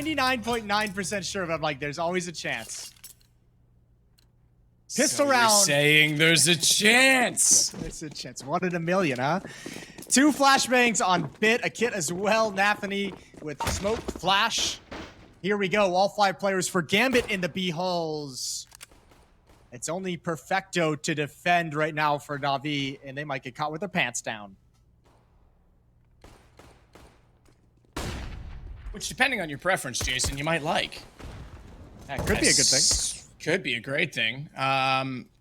99.9% sure, but I'm like, there's always a chance. Pistol so round. You're saying there's a chance. There's a chance. 1 in a million, huh? 2 flashbangs on Bit, a kit as well. Nathany with smoke, flash. Here we go. All 5 players for Gambit in the B halls. It's only Perfecto to defend right now for Navi, and they might get caught with their pants down. Which, depending on your preference, Jason, you might like. That could be a good thing. Could be a great thing.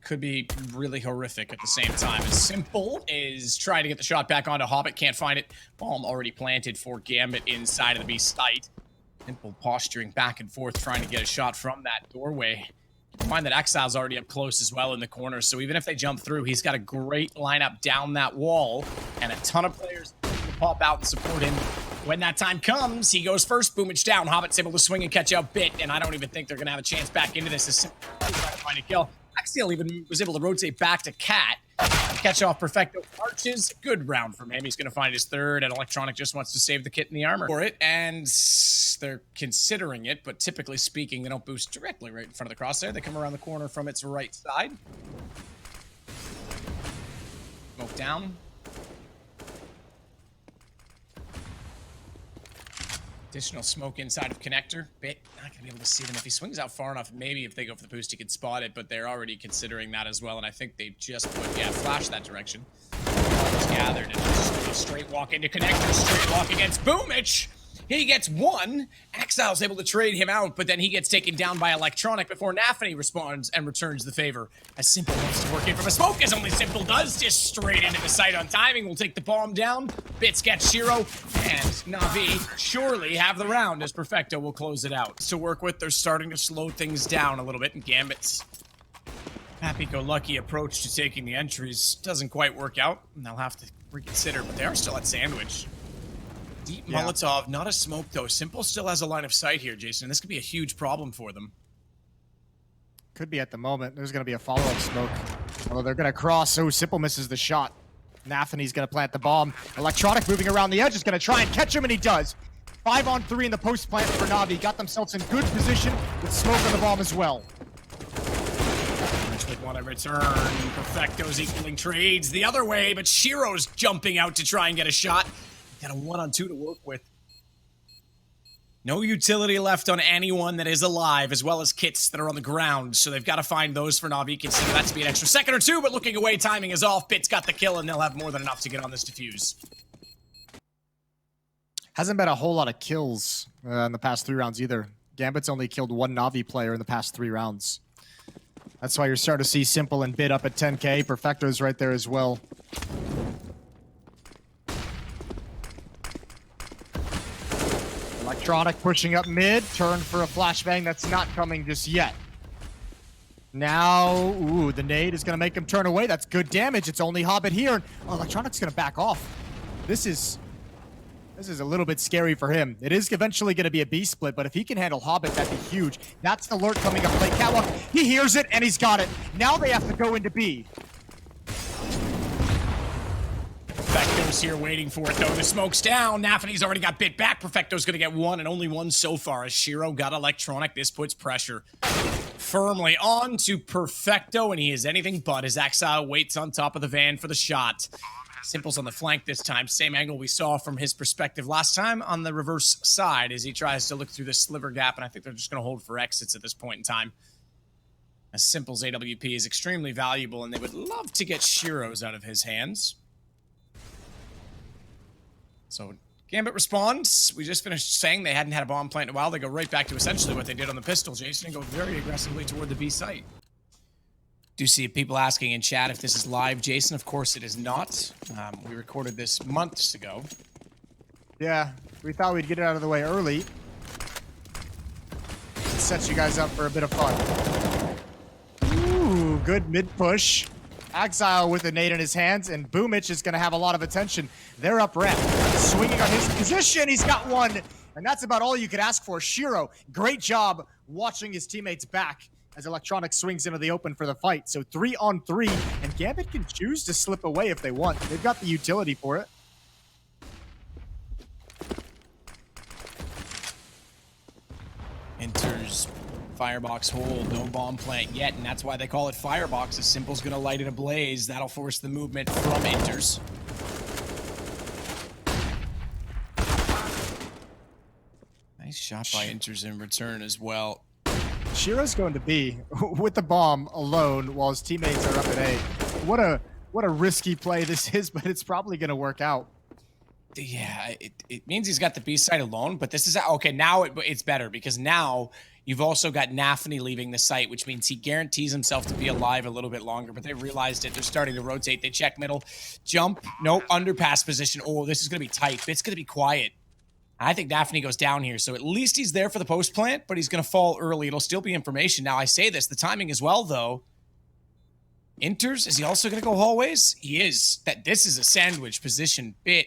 Could be really horrific at the same time. As Simple is trying to get the shot back onto Hobbit, can't find it. Bomb already planted for Gambit inside of the B site. Simple posturing back and forth, trying to get a shot from that doorway. Keep in mind that Exile's already up close as well in the corner, so even if they jump through, he's got a great lineup down that wall, and a ton of players to pop out and support him. When that time comes, he goes first, Boomage down. Hobbit's able to swing and catch out Bit, and I don't even think they're going to have a chance back into this. As Simple trying to find a kill. Axial even was able to rotate back to Cat. Catch off Perfecto Arches. Good round from him. He's going to find his third, and Electronic just wants to save the kit and the armor for it, and they're considering it, but typically speaking, they don't boost directly right in front of the crosshair. They come around the corner from its right side. Smoke down. Additional smoke inside of connector. Bit not gonna be able to see them. If he swings out far enough, maybe if they go for the boost, he could spot it, but they're already considering that as well, and I think they just put, flash that direction. Just gathered and just a straight walk into connector, straight walk against Boomich. He gets 1. Exile's able to trade him out, but then he gets taken down by Electronic before Nathany responds and returns the favor. As Simple wants to work in from a smoke, as only Simple does, just straight into the site on timing. Will take the bomb down. Bits gets Shiro, and Navi surely have the round as Perfecto will close it out. To work with, they're starting to slow things down a little bit, and Gambit's happy-go-lucky approach to taking the entries doesn't quite work out, and they'll have to reconsider, but they are still at sandwich. Deep Molotov, not a smoke though. Simple still has a line of sight here, Jason. This could be a huge problem for them. Could be at the moment. There's going to be a follow-up smoke. Although they're going to cross, so Simple misses the shot. Nathany's going to plant the bomb. Electronic moving around the edge is going to try and catch him, and he does. 5 on 3 in the post plant for Navi. Got themselves in good position with smoke on the bomb as well. Would want to return. Perfecto's equaling trades the other way, but Shiro's jumping out to try and get a shot. Got a 1-on-2 to work with. No utility left on anyone that is alive, as well as kits that are on the ground, so they've got to find those for Navi. Consider that to be an extra second or 2, but looking away, timing is off. Bit's got the kill, and they'll have more than enough to get on this defuse. Hasn't been a whole lot of kills in the past 3 rounds either. Gambit's only killed 1 Navi player in the past 3 rounds. That's why you're starting to see Simple and Bit up at 10k. Perfecto's right there as well. Electronic pushing up mid, turn for a flashbang that's not coming just yet. Now, ooh, the nade is going to make him turn away. That's good damage. It's only Hobbit here. Oh, Electronic's going to back off. This is a little bit scary for him. It is eventually going to be a B split, but if he can handle Hobbit, that'd be huge. That's the lurk coming up late. Catwalk, he hears it and he's got it. Now they have to go into B. Perfecto's here waiting for it, though. The smoke's down. Nathany's already got Bit back. Perfecto's going to get 1 and only 1 so far as Shiro got Electronic. This puts pressure firmly on to Perfecto, and he is anything but as Exile waits on top of the van for the shot. Simple's on the flank this time. Same angle we saw from his perspective last time on the reverse side as he tries to look through the sliver gap, and I think they're just going to hold for exits at this point in time. As Simple's AWP is extremely valuable, and they would love to get Shiro's out of his hands. So Gambit responds. We just finished saying they hadn't had a bomb plant in a while. They go right back to essentially what they did on the pistol, Jason, and go very aggressively toward the B site. Do see people asking in chat if this is live, Jason. Of course it is not. We recorded this months ago. Yeah, we thought we'd get it out of the way early. Set you guys up for a bit of fun. Ooh, good mid push. Exile with a nade in his hands, and Boomich is going to have a lot of attention. They're up ramp. Swinging on his position, he's got 1. And that's about all you could ask for. Shiro, great job watching his teammates back as Electronic swings into the open for the fight. So 3 on 3, and Gambit can choose to slip away if they want. They've got the utility for it. Firebox hold, no bomb plant yet, and that's why they call it Firebox. As Simple's gonna light it ablaze. That'll force the movement from Inters. Nice shot by Inters in return as well. Shiro's going to B with the bomb alone while his teammates are up at A. What a risky play this is, but it's probably going to work out. Yeah, it means he's got the B side alone, but this is okay. Now it's better because now you've also got Navi leaving the site, which means he guarantees himself to be alive a little bit longer. But they realized it. They're starting to rotate. They check middle, jump, nope, underpass position. Oh, this is going to be tight. It's going to be quiet. I think Navi goes down here, so at least he's there for the post plant, but he's going to fall early. It'll still be information. Now, I say this, the timing as well, though. Inters, is he also going to go hallways? He is. This is a sandwich position bit.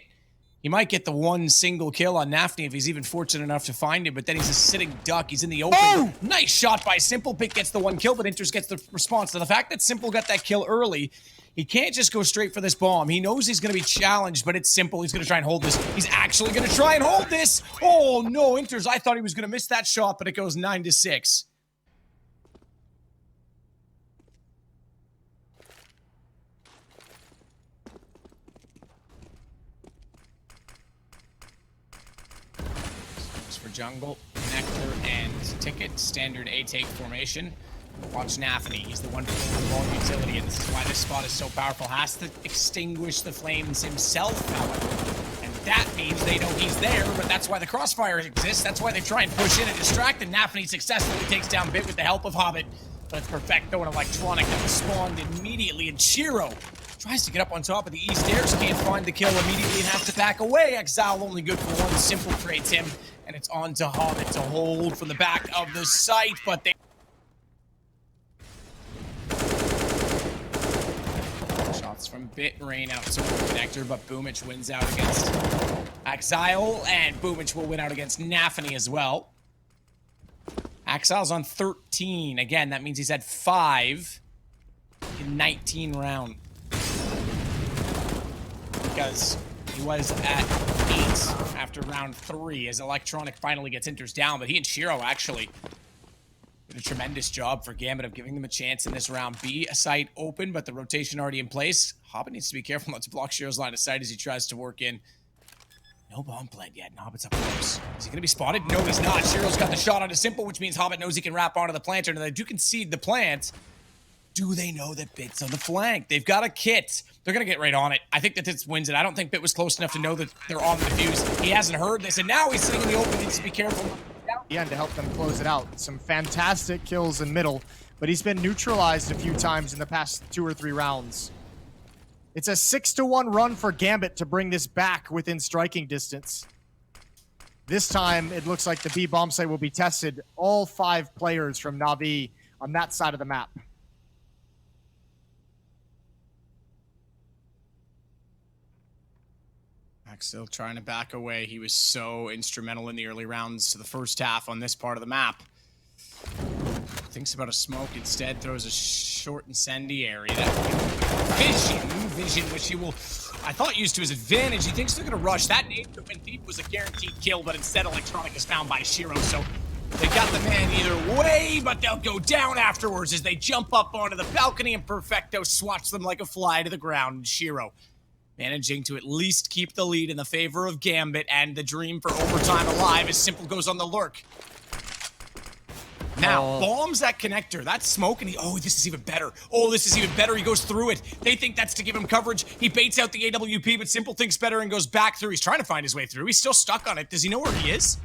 He might get the one single kill on Navi if he's even fortunate enough to find him, but then he's a sitting duck. He's in the open. Oh! Nice shot by Simple. Pit gets the one kill, but Inters gets the response. So the fact that Simple got that kill early, he can't just go straight for this bomb. He knows he's going to be challenged, but it's Simple. He's going to try and hold this. He's actually going to try and hold this. Oh, no, Inters. I thought he was going to miss that shot, but it goes 9-6. For jungle, connector, and ticket. Standard A-take formation. Watch Navi. He's the one pulling the ball utility, and this is why this spot is so powerful. Has to extinguish the flames himself, however. And that means they know he's there, but that's why the crossfire exists. That's why they try and push in and distract, and Navi successfully takes down Bit with the help of Hobbit. But it's Perfecto and Electronic that respond immediately, and Shiro tries to get up on top of the E stairs, can't find the kill immediately and has to back away. Exile only good for one. Simple trades him, and it's on to Hobbit to hold from the back of the site, but they... Shots from Bit rain out to the connector, but Boomich wins out against Exile, and Boomich will win out against Navi as well. Exile's on 13. Again, that means he's had 5 in 19 rounds. Because he was at 8 after round 3 as Electronic finally gets Inters down, but he and Shiro actually did a tremendous job for Gambit of giving them a chance in this round. B, a site open, but the rotation already in place. Hobbit needs to be careful not to block Shiro's line of sight as he tries to work in. No bomb plant yet, and Hobbit's up close. Is he going to be spotted? No, he's not. Shiro's got the shot on a Simple, which means Hobbit knows he can wrap onto the planter, and they do concede the plant. Do they know that Bit's on the flank? They've got a kit. They're going to get right on it. I think that this wins it. I don't think Bit was close enough to know that they're on the defuse. He hasn't heard this, and now he's sitting in the open. He needs to be careful. Yeah, to help them close it out. Some fantastic kills in middle, but he's been neutralized a few times in the past 2 or 3 rounds. It's a 6-1 run for Gambit to bring this back within striking distance. This time, it looks like the B bomb site will be tested. All 5 players from Navi on that side of the map. Still trying to back away. He was so instrumental in the early rounds to the first half on this part of the map. Thinks about a smoke instead, throws a short incendiary. That vision, which he will, I thought, used to his advantage. He thinks they're going to rush. That nade that went deep was a guaranteed kill, but instead Electronic is found by Shiro, so they got the man either way, but they'll go down afterwards as they jump up onto the balcony, and Perfecto swats them like a fly to the ground. And Shiro managing to at least keep the lead in the favor of Gambit, and the dream for overtime alive as Simple goes on the lurk. Now, bombs that connector. That's smoke, and oh, this is even better. Oh, this is even better. He goes through it. They think that's to give him coverage. He baits out the AWP, but Simple thinks better and goes back through. He's trying to find his way through. He's still stuck on it. Does he know where he is?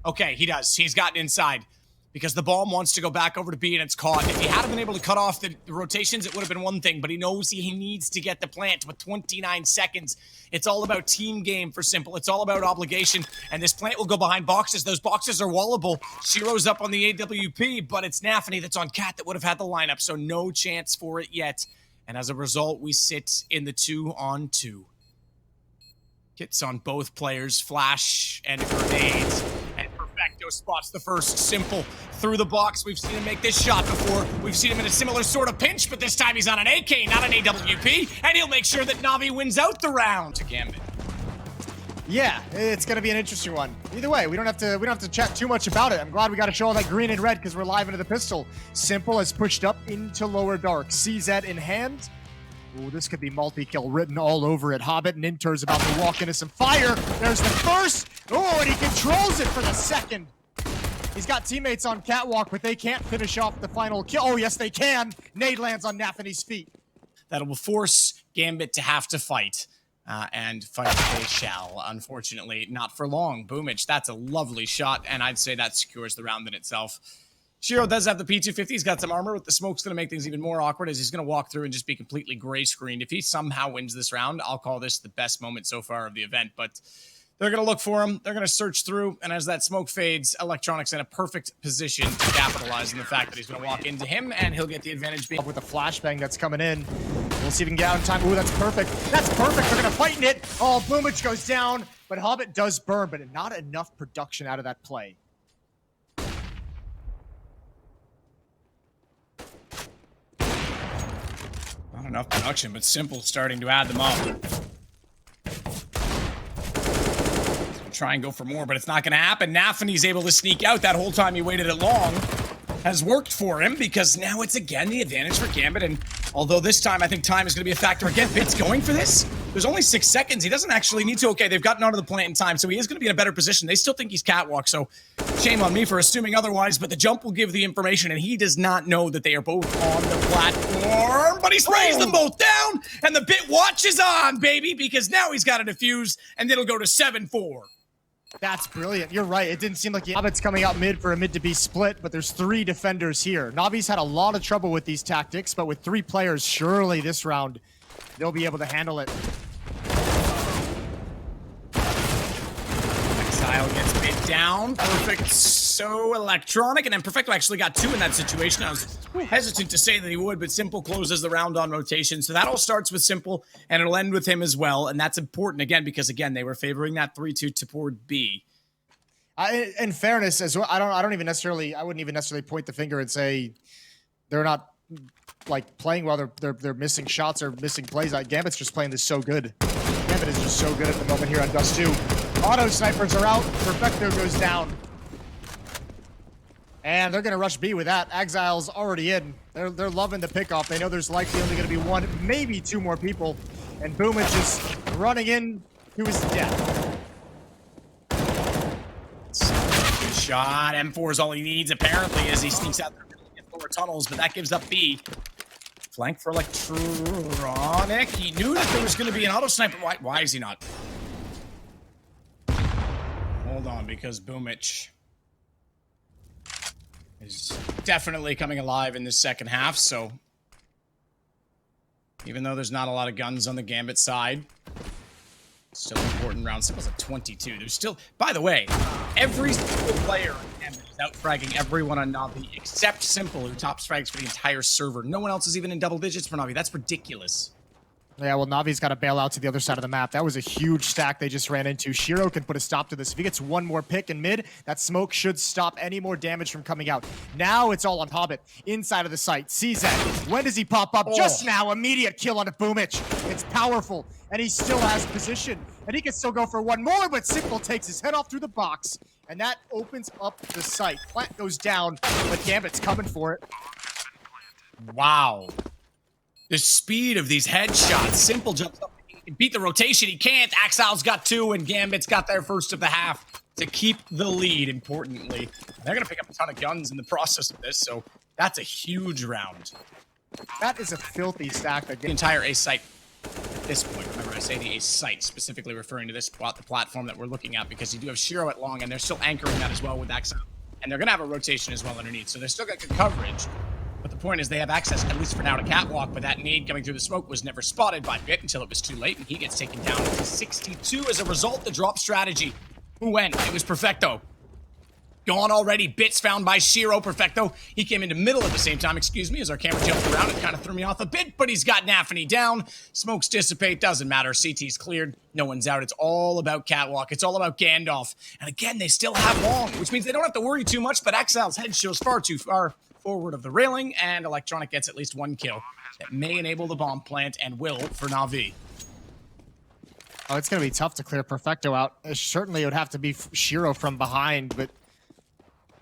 Okay, he does. He's gotten inside because the bomb wants to go back over to B, and it's caught. If he hadn't been able to cut off the rotations, it would have been one thing, but he knows he needs to get the plant with 29 seconds. It's all about team game for Simple. It's all about obligation, and this plant will go behind boxes. Those boxes are wallable. Shiro's up on the AWP, but it's Nafi that's on Cat that would have had the lineup, so no chance for it yet. And as a result, we sit in the 2-on-2. Hits on both players, flash and grenades. And Perfecto spots the first Simple through the box. We've seen him make this shot before. We've seen him in a similar sort of pinch, but this time he's on an AK, not an AWP, and he'll make sure that Navi wins out the round. To Gambit. Yeah, it's gonna be an interesting one. Either way, we don't have to chat too much about it. I'm glad we got to show all that green and red because we're live into the pistol. Simple has pushed up into lower dark. CZ in hand. Ooh, this could be multi-kill written all over it. Hobbit and Inter's about to walk into some fire. There's the first. Oh, and he controls it for the second. He's got teammates on catwalk, but they can't finish off the final kill. Oh, yes, they can. Nade lands on Nafany's feet. That will force Gambit to have to fight. And fight they shall. Unfortunately, not for long. Boomich, that's a lovely shot, and I'd say that secures the round in itself. Shiro does have the P250. He's got some armor, but the smoke's going to make things even more awkward as he's going to walk through and just be completely gray-screened. If he somehow wins this round, I'll call this the best moment so far of the event, but they're going to look for him. They're going to search through, and as that smoke fades, Electronic's in a perfect position to capitalize on the fact that he's going to walk into him, and he'll get the advantage. With the flashbang that's coming in. We'll see if we can get out in time. Ooh, that's perfect. That's perfect. They're going to fight in it. Oh, Boomich goes down, but Hobbit does burn, but not enough production out of that play. Not enough production, but Simple starting to add them up. Try and go for more, but it's not going to happen. Nafany's able to sneak out. That whole time he waited it long has worked for him because now it's again the advantage for Gambit. And although this time I think time is going to be a factor again, Bit's going for this. There's only 6 seconds. He doesn't actually need to. Okay, they've gotten onto the plant in time, so he is going to be in a better position. They still think he's catwalk, so shame on me for assuming otherwise, but the jump will give the information, and he does not know that they are both on the platform, but he sprays them both down, and the Bit watches on, baby, because now he's got a defuse, and it'll go to 7-4. That's brilliant. You're right. It didn't seem like Hobbit's coming out mid for a mid to be split, but there's 3 defenders here. Navi's had a lot of trouble with these tactics, but with 3 players, surely this round they'll be able to handle it. Exile gets Bit down. Perfect. So Electronic, and then Perfecto actually got 2 in that situation. I was hesitant to say that he would, but Simple closes the round on rotation. So that all starts with Simple, and it'll end with him as well. And that's important, again, because, again, they were favoring that 3-2 toward B. In fairness, as well, I wouldn't even necessarily point the finger and say they're not like playing well. They're missing shots or missing plays. Gambit's just playing this so good. Gambit is just so good at the moment here on Dust 2. Auto snipers are out. Perfecto goes down. And they're going to rush B with that. Exile's already in. They're loving the pickoff. They know there's likely only going to be 1, maybe 2 more people. And Boomich is running in to his death. Good shot. M4 is all he needs, apparently, as he sneaks out the lower tunnels, but that gives up B. Flank for Electronic. He knew that there was going to be an auto sniper. Why is he not? Hold on, because Boomich is definitely coming alive in this second half, so even though there's not a lot of guns on the Gambit side, still important round. Simple's at 22. There's still, by the way, every single player on Gambit is out-fragging everyone on Navi except Simple, who top frags for the entire server. No one else is even in double digits for Navi. That's ridiculous. Yeah, well, Navi's got to bail out to the other side of the map. That was a huge stack they just ran into. Shiro can put a stop to this. If he gets 1 more pick in mid, that smoke should stop any more damage from coming out. Now it's all on Hobbit. Inside of the site. CZ. When does he pop up? Just now. Immediate kill on a Boomich. It's powerful. And he still has position. And he can still go for 1 more, but Simple takes his head off through the box. And that opens up the site. Plant goes down, but Gambit's coming for it. Wow. The speed of these headshots. Simple jumps up. He can beat the rotation. He can't. Exile's got 2, and Gambit's got their first of the half to keep the lead, importantly. They're going to pick up a ton of guns in the process of this, so that's a huge round. That is a filthy stack. The entire A site at this point. Remember, I say the A site, specifically referring to this the platform that we're looking at, because you do have Shiro at long, and they're still anchoring that as well with Exile. And they're going to have a rotation as well underneath, so they're still got good coverage. But the point is they have access, at least for now, to catwalk, but that nade coming through the smoke was never spotted by Bit until it was too late, and he gets taken down to 62 as a result. The drop strategy. Who went? It was Perfecto. Gone already. Bits found by Shiro. Perfecto. He came into middle at the same time, excuse me, as our camera jumped around. It kind of threw me off a bit, but he's got Nafany down. Smokes dissipate. Doesn't matter. CT's cleared. No one's out. It's all about catwalk. It's all about Gandalf. And again, they still have long, which means they don't have to worry too much, but Exile's head shows far too far forward of the railing, and Electronic gets at least 1 kill that may enable the bomb plant and will for Navi. Oh, it's going to be tough to clear Perfecto out. Certainly, it would have to be Shiro from behind, but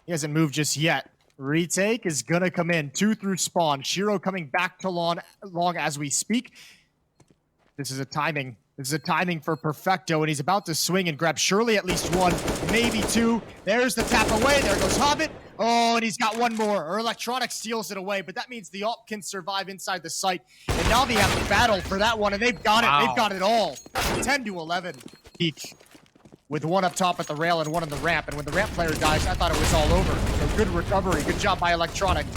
he hasn't moved just yet. Retake is going to come in. 2 through spawn. Shiro coming back to long as we speak. This is a timing. This is a timing for Perfecto, and he's about to swing and grab surely at least 1, maybe 2. There's the tap away. There goes Hobbit. Oh, and he's got 1 more. Or Electronic steals it away, but that means the AWP can survive inside the site. And Navi have to battle for that one, and they've got it. They've got it all. 10 to 11. Peak. With 1 up top at the rail and 1 on the ramp. And when the ramp player dies, I thought it was all over. So good recovery. Good job by Electronic.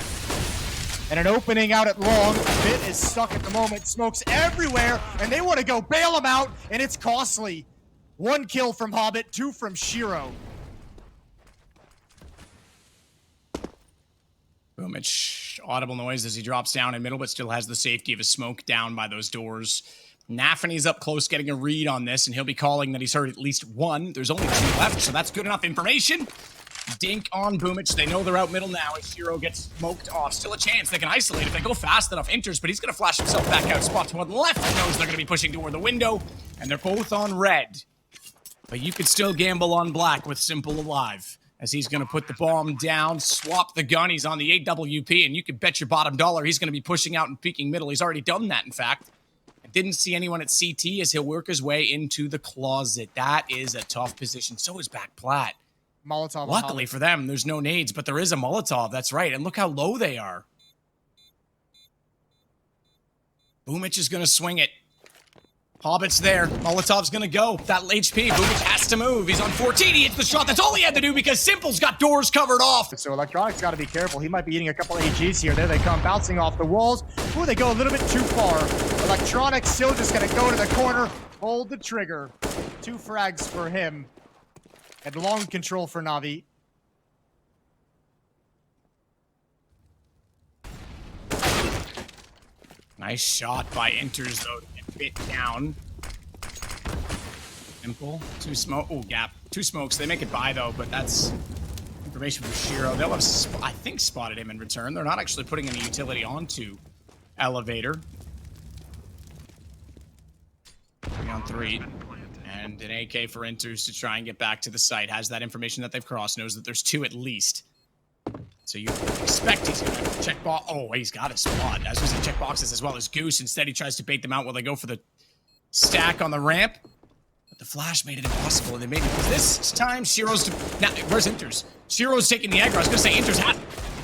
And an opening out at long. Bit is stuck at the moment. Smokes everywhere, and they want to go bail him out, and it's costly. 1 kill from Hobbit, 2 from Shiro. Boomich, audible noise as he drops down in middle, but still has the safety of a smoke down by those doors. Nafany's up close getting a read on this, and he'll be calling that he's heard at least 1. There's only 2 left, so that's good enough information. Dink on Boomich. They know they're out middle now as Shiro gets smoked off. Still a chance. They can isolate if they go fast enough. Enters, but he's going to flash himself back out. Spot to 1 left. He knows they're going to be pushing toward the window, and they're both on red. But you could still gamble on black with Simple alive, as he's going to put the bomb down, swap the gun. He's on the AWP, and you can bet your bottom dollar he's going to be pushing out and peeking middle. He's already done that, in fact. I didn't see anyone at CT as he'll work his way into the closet. That is a tough position. So is back plat. Molotov. Luckily for them, there's no nades, but there is a Molotov. That's right. And look how low they are. Boomich is going to swing it. Hobbit's there. Molotov's going to go. That HP. Boomich has to move. He's on 14. He hits the shot. That's all he had to do because Simple's got doors covered off. So Electronic's got to be careful. He might be eating a couple AGs here. There they come, bouncing off the walls. Ooh, they go a little bit too far. Electronic still just going to go to the corner. Hold the trigger. 2 frags for him. And long control for Navi. Nice shot by Enters, though, to get bit down. Simple. 2 smoke. Oh, gap. 2 smokes. They make it by, though, but that's information from Shiro. They'll have, I think, spotted him in return. They're not actually putting any utility onto Elevator. 3 on 3. And an AK for Enters to try and get back to the site. Has that information that they've crossed. Knows that there's 2 at least. So you expect he's going to check box. Oh, he's got a spot. As was he check boxes as well as Goose. Instead, he tries to bait them out while they go for the stack on the ramp. But the flash made it impossible, and they made it. Because this time, Shiro's... Now, where's Enters? Shiro's taking the aggro. I was going to say Enters has...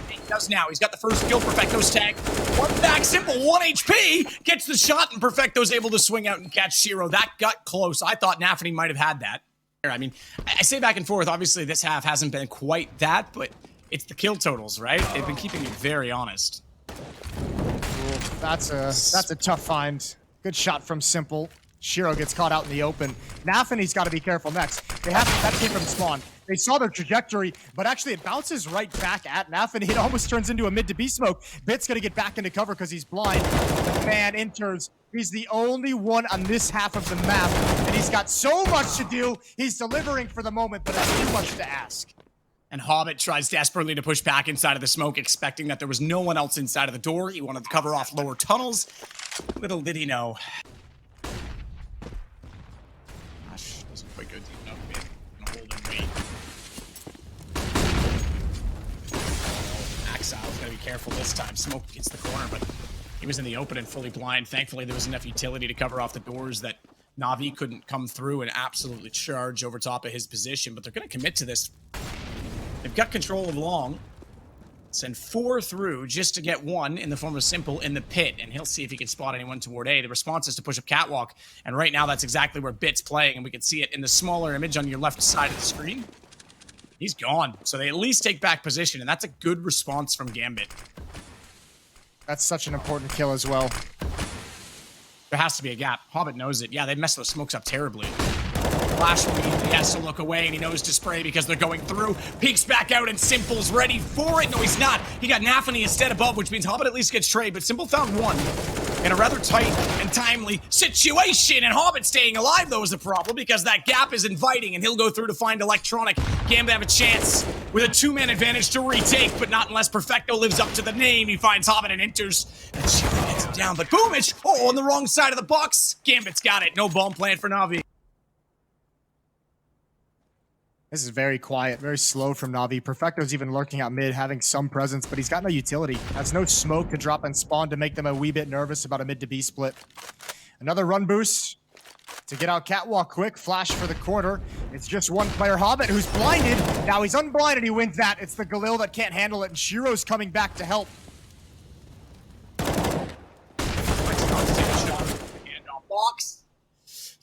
He does now. He's got the first kill. Perfecto's tag. 1 back, Simple. 1 HP. Gets the shot, and Perfecto's able to swing out and catch Shiro. That got close. I thought Nafany might have had that. I mean, I say back and forth. Obviously, this half hasn't been quite that, but... It's the kill totals, right? They've been keeping it very honest. Ooh, that's a tough find. Good shot from Simple. Shiro gets caught out in the open. Nafany's got to be careful next. They have that came from spawn. They saw their trajectory, but actually it bounces right back at Nafany. It almost turns into a mid to B smoke. Bit's gonna get back into cover because he's blind. Man, Enters. He's the only one on this half of the map, and he's got so much to do. He's delivering for the moment, but it's too much to ask. And Hobbit tries desperately to push back inside of the smoke, expecting that there was no one else inside of the door. He wanted to cover off lower tunnels. Little did he know. Gosh, doesn't quite go deep enough. Gonna hold and wait. Exile's gotta be careful this time. Smoke gets the corner, but he was in the open and fully blind. Thankfully, there was enough utility to cover off the doors that Navi couldn't come through and absolutely charge over top of his position, but they're gonna commit to this. They've got control of long. Send 4 through just to get 1 in the form of Simple in the pit, and he'll see if he can spot anyone toward A. The response is to push up Catwalk, and right now that's exactly where Bit's playing, and we can see it in the smaller image on your left side of the screen. He's gone, so they at least take back position, and that's a good response from Gambit. That's such an important kill as well. There has to be a gap. Hobbit knows it. Yeah, they messed those smokes up terribly. Flash read, he has to look away, and he knows to spray because they're going through. Peeks back out, and Simple's ready for it. No, he's not. He got Nafany instead above, which means Hobbit at least gets trade, but Simple found 1 in a rather tight and timely situation, and Hobbit staying alive, though, is the problem because that gap is inviting, and he'll go through to find Electronic. Gambit have a chance with a 2-man advantage to retake, but not unless Perfecto lives up to the name. He finds Hobbit and Enters, and Shiro gets him down, but Boomich, on the wrong side of the box. Gambit's got it. No bomb plan for Navi. This is very quiet, very slow from Navi. Perfecto's even lurking out mid, having some presence, but he's got no utility. Has no smoke to drop and spawn to make them a wee bit nervous about a mid to B split. Another run boost to get out catwalk quick. Flash for the corner. It's just one player, Hobbit, who's blinded. Now he's unblinded. He wins that. It's the Galil that can't handle it, and Shiro's coming back to help. Box.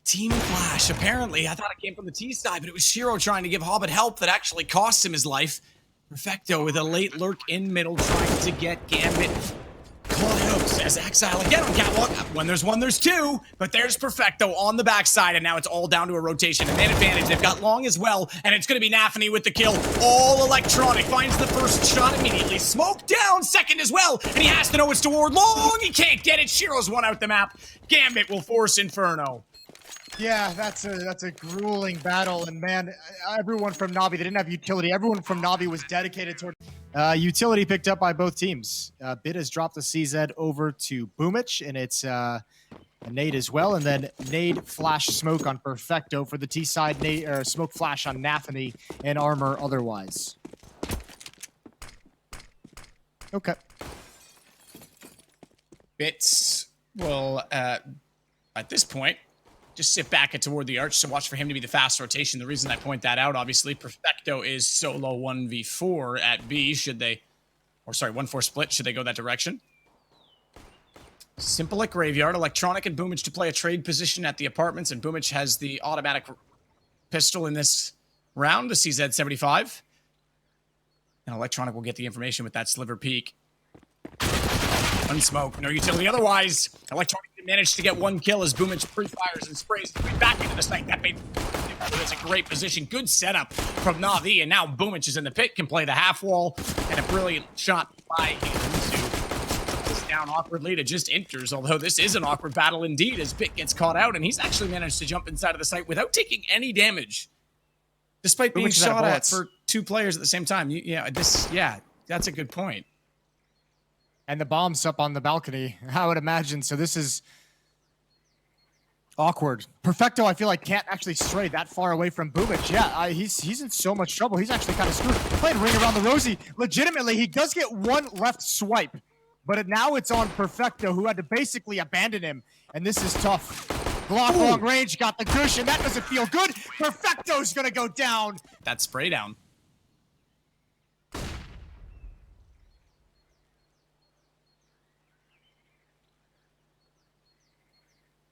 Team Flash. Apparently, I thought it came from the T side, but it was Shiro trying to give Hobbit help that actually cost him his life. Perfecto with a late lurk in middle, trying to get Gambit caught out as Exile again on catwalk. When there's one, there's two, but there's Perfecto on the backside, and now it's all down to a rotation. And man advantage, they've got long as well, and it's going to be Nafi with the kill. All electronic, finds the first shot immediately. Smoke down, second as well, and he has to know it's toward long. He can't get it. Shiro's one out the map. Gambit will force Inferno. Yeah, that's a grueling battle, and man, everyone from Navi, they didn't have utility. Everyone from Navi was dedicated toward utility picked up by both teams. Bit has dropped the CZ over to Boomich, and it's a nade as well, and then nade flash smoke on Perfecto for the T side, nade or smoke flash on Nathany and armor otherwise. Okay. Bits will at this point just sit back and toward the arch to watch for him to be the fast rotation. The reason I point that out, obviously, Perfecto is solo 1v4 at B. Should they, or sorry, 1-4 split, should they go that direction? Simple at Graveyard. Electronic and Boomich to play a trade position at the apartments, and Boomich has the automatic pistol in this round, the CZ-75. And Electronic will get the information with that sliver peek. Unsmoke, no utility otherwise. Electronic managed to get one kill as Boomich pre-fires and sprays back into the site. That made it's a great position. Good setup from Navi, and now Boomich is in the pit, can play the half wall, and a brilliant shot by him to put this down awkwardly to just enters, although this is an awkward battle indeed as Bit gets caught out, and he's actually managed to jump inside of the site without taking any damage, despite being shot at for two players at the same time. Yeah, that's a good point. And the bomb's up on the balcony, I would imagine. So this is awkward. Perfecto, I feel like, can't actually stray that far away from Boomich. Yeah, he's in so much trouble. He's actually kind of screwed. Playing Ring Around the Rosie. Legitimately, he does get one left swipe. But now it's on Perfecto, who had to basically abandon him. And this is tough. Glock long range, got the cushion. That doesn't feel good. Perfecto's going to go down. That spray down.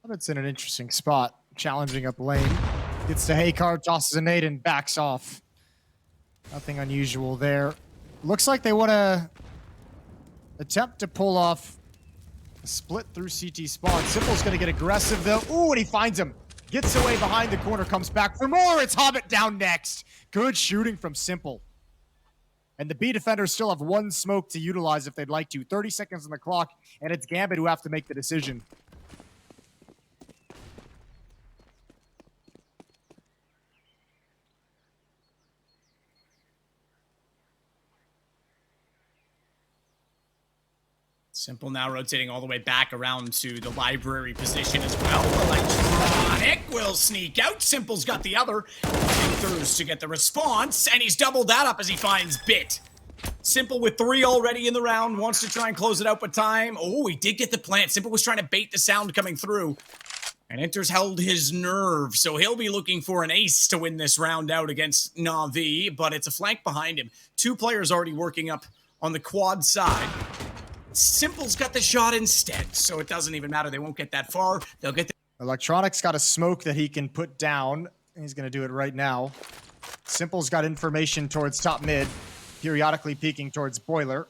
It's in an interesting spot, challenging up lane. Gets to Haycard, tosses a nade, and backs off. Nothing unusual there. Looks like they want to attempt to pull off a split through CT spawn. Simple's going to get aggressive, though. Ooh, and he finds him. Gets away behind the corner, comes back for more. It's Hobbit down next. Good shooting from Simple. And the B defenders still have one smoke to utilize if they'd like to. 30 seconds on the clock, and it's Gambit who have to make the decision. Simple now rotating all the way back around to the library position as well. Electronic will sneak out. Simple's got the other. Throws to get the response, and he's doubled that up as he finds Bit. Simple with 3 already in the round, wants to try and close it out with time. Oh, he did get the plant. Simple was trying to bait the sound coming through. And Inter's held his nerve, so he'll be looking for an ace to win this round out against Navi, but it's a flank behind him. 2 players already working up on the quad side. Simple's got the shot instead, so it doesn't even matter. They won't get that far. They'll get the Electronic's got a smoke that he can put down. He's going to do it right now. Simple's got information towards top mid, periodically peeking towards boiler.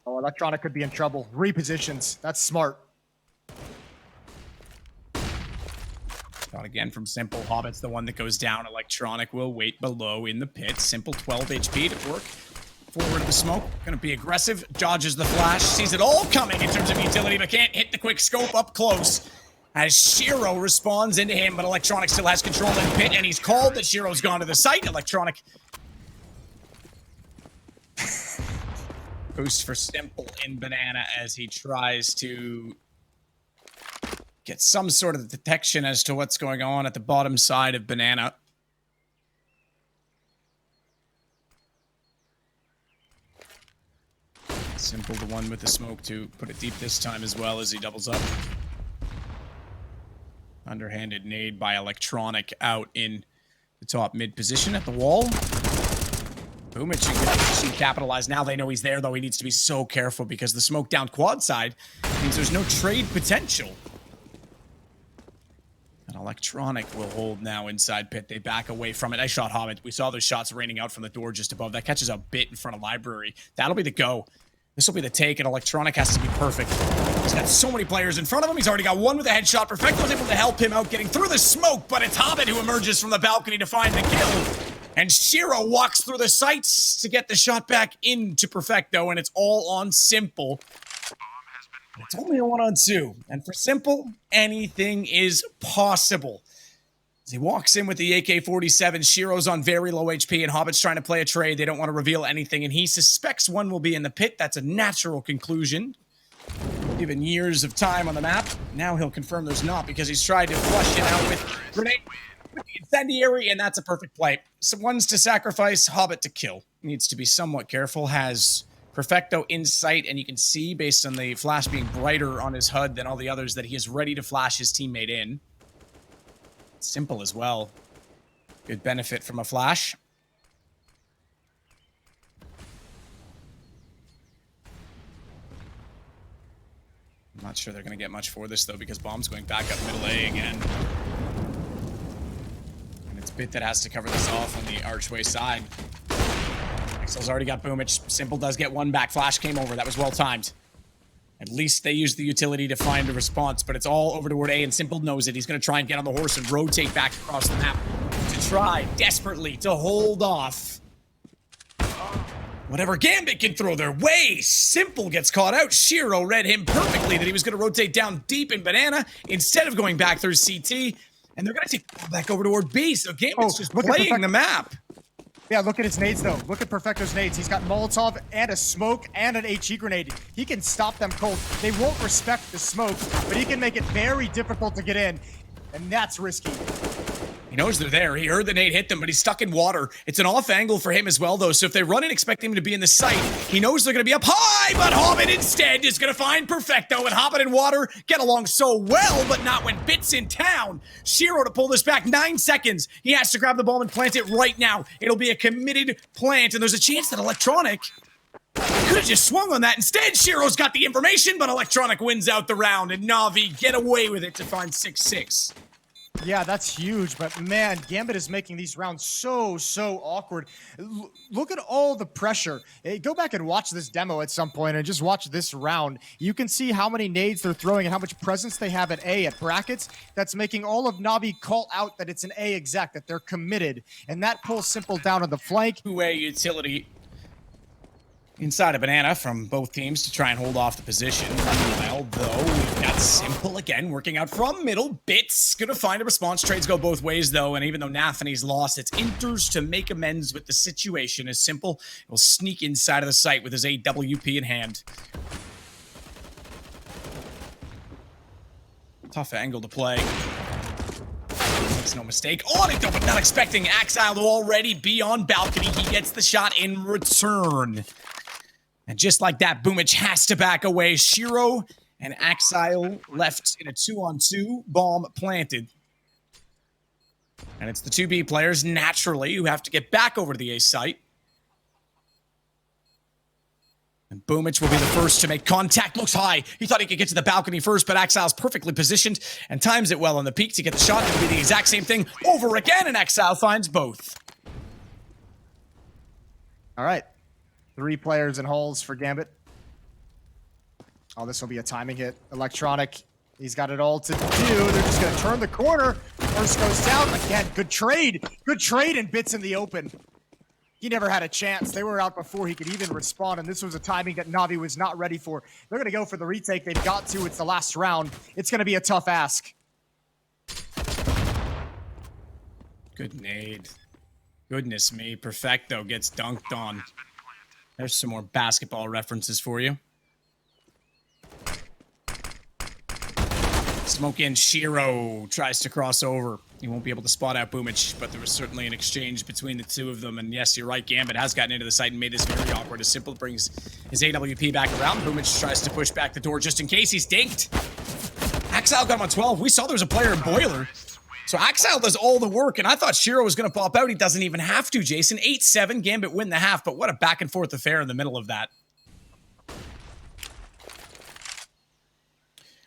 Oh, Electronic could be in trouble. Repositions. That's smart. Shot again from Simple. Hobbit's the one that goes down. Electronic will wait below in the pit. Simple 12 HP to work. Forward of the smoke, gonna be aggressive, dodges the flash, sees it all coming in terms of utility, but can't hit the quick scope up close. As Shiro responds into him, but Electronic still has control in the pit, and he's called that Shiro's gone to the site. Electronic boost for Simple in Banana as he tries to get some sort of detection as to what's going on at the bottom side of Banana. Simple, the one with the smoke, to put it deep this time as well as he doubles up. Underhanded nade by Electronic out in the top mid position at the wall. Boomich in good position to capitalize. Now they know he's there, though. He needs to be so careful because the smoke down quad side means there's no trade potential. And Electronic will hold now inside pit. They back away from it. Nice shot, Hobbit. We saw those shots raining out from the door just above. That catches a bit in front of Library. That'll be the go. This will be the take, and Electronic has to be perfect. He's got so many players in front of him. He's already got one with a headshot. Perfecto's able to help him out getting through the smoke, but it's Hobbit who emerges from the balcony to find the kill. And Shiro walks through the sights to get the shot back into Perfecto, and it's all on Simple. It's only a 1-on-2, and for Simple, anything is possible. As he walks in with the AK-47, Shiro's on very low HP, and Hobbit's trying to play a trade. They don't want to reveal anything, and he suspects one will be in the pit. That's a natural conclusion. Given years of time on the map, now he'll confirm there's not, because he's tried to flush it out with grenade, with the incendiary, and that's a perfect play. So one's to sacrifice, Hobbit to kill. Needs to be somewhat careful, has Perfecto in sight, and you can see, based on the flash being brighter on his HUD than all the others, that he is ready to flash his teammate in. Simple as well. Good benefit from a flash. I'm not sure they're going to get much for this, though, because Bomb's going back up middle A again. And it's Bit that has to cover this off on the archway side. Excel's already got Boomich. Simple does get one back. Flash came over. That was well timed. At least they used the utility to find a response, but it's all over toward A, and Simple knows it. He's going to try and get on the horse and rotate back across the map to try desperately to hold off whatever Gambit can throw their way. Simple gets caught out. Shiro read him perfectly that he was going to rotate down deep in Banana instead of going back through CT, and they're going to take the ball back over toward B, so Gambit's just playing the map. Yeah, look at his nades, though. Look at Perfecto's nades. He's got Molotov and a smoke and an HE grenade. He can stop them cold. They won't respect the smoke, but he can make it very difficult to get in, and that's risky. He knows they're there. He heard the nade hit them, but he's stuck in water. It's an off angle for him as well, though, so if they run in expecting him to be in the site, he knows they're going to be up high, but Hobbit instead is going to find Perfecto, and Hobbit and Water get along so well, but not when Bit's in town. Shiro to pull this back, 9 seconds. He has to grab the bomb and plant it right now. It'll be a committed plant, and there's a chance that Electronic could have just swung on that. Instead, Shiro's got the information, but Electronic wins out the round, and Navi get away with it to find 6-6. Yeah, that's huge, but man, Gambit is making these rounds so awkward. Look at all the pressure. Hey, go back and watch this demo at some point and just watch this round. You can see how many nades they're throwing and how much presence they have at A, at brackets. That's making all of Navi call out that it's an A exec, that they're committed, and that pulls Simple down on the flank. Two-way utility inside a Banana from both teams to try and hold off the position. Meanwhile, though, we've got Simple again working out from middle. Bit's gonna find a response. Trades go both ways, though, and even though Nathany's lost, it's Inters to make amends with the situation as Simple will sneak inside of the site with his AWP in hand. Tough angle to play. Makes no mistake. On it, though, but not expecting Axile to already be on balcony. He gets the shot in return. And just like that, Boomich has to back away. Shiro and Axile left in a 2-on-2, bomb planted. And it's the 2B players, naturally, who have to get back over to the A site. And Boomich will be the first to make contact. Looks high. He thought he could get to the balcony first, but Exile's perfectly positioned and times it well on the peak to get the shot. It'll be the exact same thing over again, and Exile finds both. All right. 3 players in holes for Gambit. Oh, this will be a timing hit. Electronic, he's got it all to do. They're just going to turn the corner. First goes down. Again, good trade. Good trade, and Bit's in the open. He never had a chance. They were out before he could even respond, and this was a timing that Navi was not ready for. They're going to go for the retake. They've got to. It's the last round. It's going to be a tough ask. Good nade. Goodness me. Perfecto gets dunked on. There's some more basketball references for you. Smoke in, Shiro tries to cross over. He won't be able to spot out Boomich, but there was certainly an exchange between the two of them. And yes, you're right, Gambit has gotten into the site and made this very awkward. As Simple brings his AWP back around. Boomich tries to push back the door just in case. He's dinked. Axile got him on 12. We saw there was a player in Boiler. So Axile does all the work, and I thought Shiro was going to pop out. He doesn't even have to, Jason. 8-7, Gambit win the half, but what a back and forth affair in the middle of that.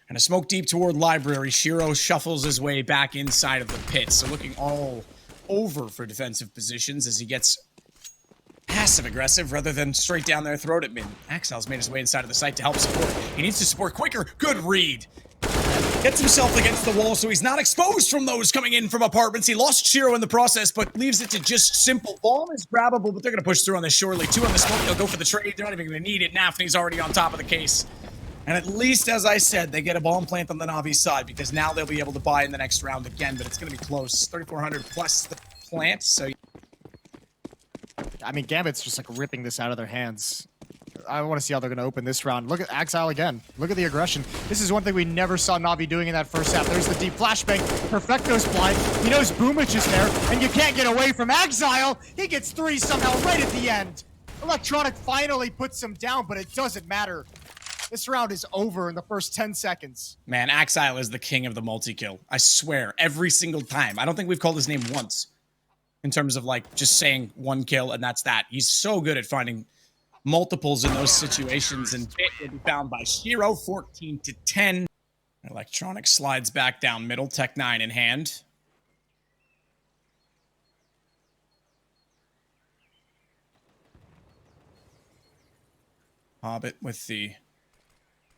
And a smoke deep toward Library. Shiro shuffles his way back inside of the pit. So looking all over for defensive positions as he gets passive aggressive rather than straight down their throat at mid. Axile's made his way inside of the site to help support. He needs to support quicker. Good read. Gets himself against the wall so he's not exposed from those coming in from apartments. He lost Shiro in the process, but leaves it to just Simple. Bomb is grabbable, but they're going to push through on this surely. 2 on the smoke. They'll go for the trade. They're not even going to need it. Nafany's already on top of the case. And at least, as I said, they get a bomb plant on the Navi side because now they'll be able to buy in the next round again, but it's going to be close. 3,400 plus the plant, so... I mean, Gambit's just like ripping this out of their hands. I want to see how they're going to open this round. Look at Axile again. Look at the aggression. This is one thing we never saw Navi doing in that first half. There's the deep flashbang. Perfecto's blind. He knows Boomich is there, and you can't get away from Axile. He gets 3 somehow right at the end. Electronic finally puts him down, but it doesn't matter. This round is over in the first 10 seconds. Man, Axile is the king of the multi-kill. I swear, every single time. I don't think we've called his name once in terms of, like, just saying 1 kill and that's that. He's so good at finding multiples in those situations, and Bit will be found by Shiro, 14-10. Electronic slides back down middle, Tech 9 in hand. Hobbit with the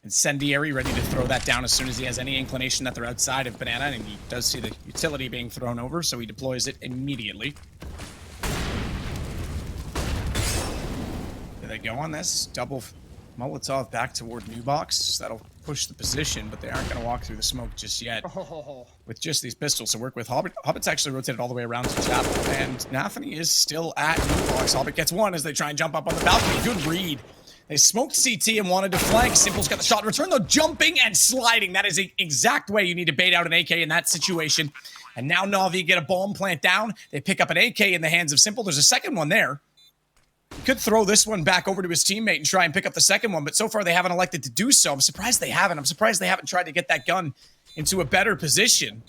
incendiary, ready to throw that down as soon as he has any inclination that they're outside of Banana, and he does see the utility being thrown over, so he deploys it immediately. Do they go on this? Double Molotov back toward New Box. That'll push the position, but they aren't going to walk through the smoke just yet. With just these pistols to work with. Hobbit's actually rotated all the way around to Chapel, and Nafany is still at New Box. Hobbit gets 1 as they try and jump up on the balcony. Good read. They smoked CT and wanted to flank. Simple's got the shot in return, though, jumping and sliding. That is the exact way you need to bait out an AK in that situation. And now Navi get a bomb plant down. They pick up an AK in the hands of Simple. There's a second one there. He could throw this one back over to his teammate and try and pick up the second one, but so far they haven't elected to do so. I'm surprised they haven't. I'm surprised they haven't tried to get that gun into a better position.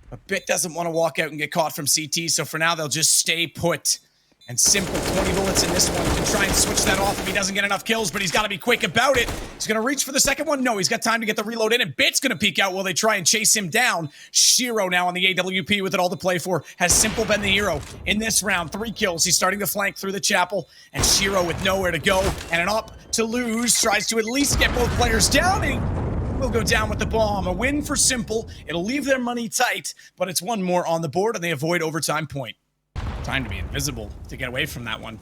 But Bit doesn't want to walk out and get caught from CT, so for now they'll just stay put. And Simple, 20 bullets in this one. He can try and switch that off if he doesn't get enough kills, but he's got to be quick about it. He's going to reach for the second one. No, he's got time to get the reload in, and Bit's going to peek out while they try and chase him down. Shiro now on the AWP with it all to play for. Has Simple been the hero in this round? 3 kills. He's starting to flank through the chapel, and Shiro with nowhere to go and an up to lose. Tries to at least get both players down, and will go down with the bomb. A win for Simple. It'll leave their money tight, but it's 1 more on the board, and they avoid overtime point. Time to be invisible to get away from that one.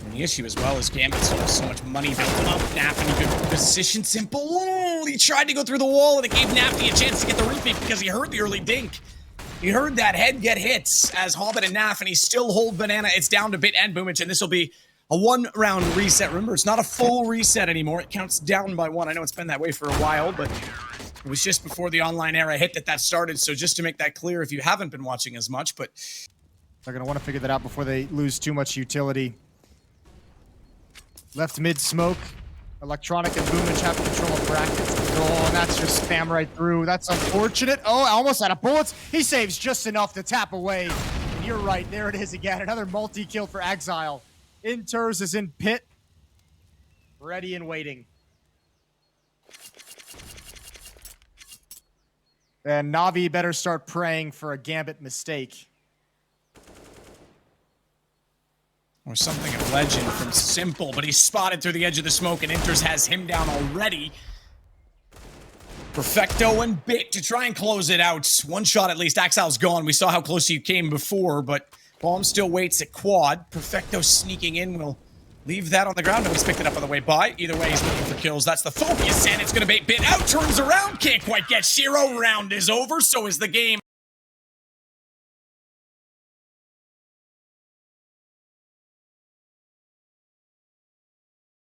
And the issue as well is Gambit still has so much money built up. Nafany good position. Simple. Oh, he tried to go through the wall and it gave Nafany a chance to get the repeat because he heard the early dink. He heard that head get hits as Hobbit and Nafany still hold Banana. It's down to Bit and Boomich, and this will be a 1-round reset. Remember, it's not a full reset anymore. It counts down by 1. I know it's been that way for a while, but it was just before the online era hit that started. So just to make that clear if you haven't been watching as much, but they're going to want to figure that out before they lose too much utility. Left mid smoke. Electronic and Boomich have control of brackets. Oh, and that's just spam right through. That's unfortunate. Oh, almost out of bullets. He saves just enough to tap away. And you're right. There it is again. Another multi-kill for Exile. Inters is in pit. Ready and waiting. And Navi better start praying for a Gambit mistake. Or something of legend from Simple, but he's spotted through the edge of the smoke, and Inters has him down already. Perfecto and Bit to try and close it out. 1 shot at least. Axile's gone. We saw how close he came before, but Bomb still waits at quad. Perfecto sneaking in will leave that on the ground, and he's picked it up on the way by. Either way, he's looking for kills. That's the focus, and it's going to bait Bit out. Turns around. Can't quite get Shiro. Round is over. So is the game.